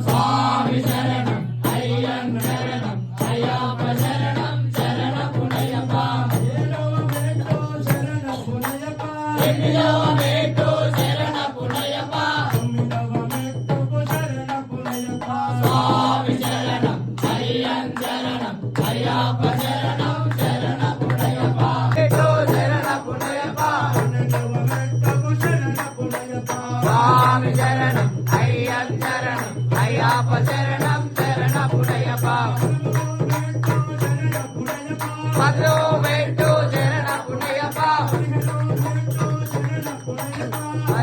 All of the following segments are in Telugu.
స్వామి శరణం అయ్యన్ శరణం అయ్యప్ప శరణం శరణ పునయప్ప ఎనిమిదవ మెట్టు శరణ పునయప్ప స్వామి శరణం అయ్యన్ శరణం అయ్యప్ప శరణం శరణ పునయప్ప మెట్టు శరణ పునయప్ప స్వామి శరణం అయ్యన్ శరణం అయ్యప్ప శరణం శరణ పునయప్ప పదో మెట్టు శరణ పునయప్ప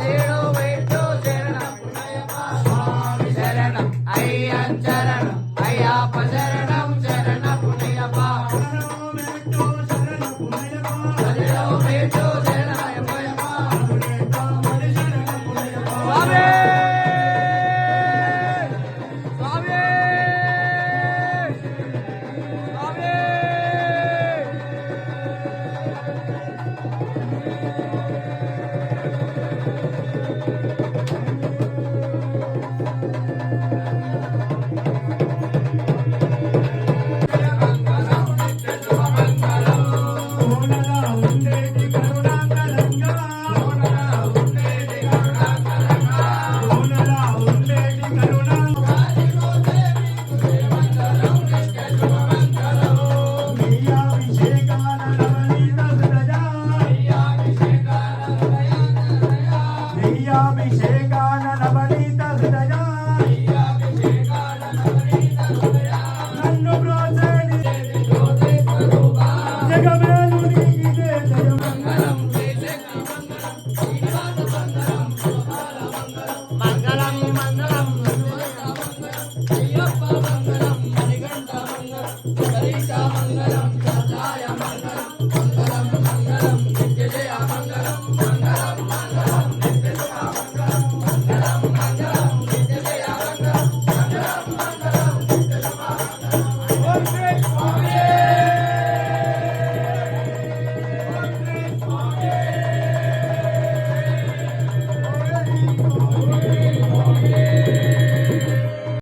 ఏడో మెట్టు శరణ పునయప్ప స్వామి శరణం అయ్యన్ శరణం అయ్యప్ప శరణం శరణ పునయప్ప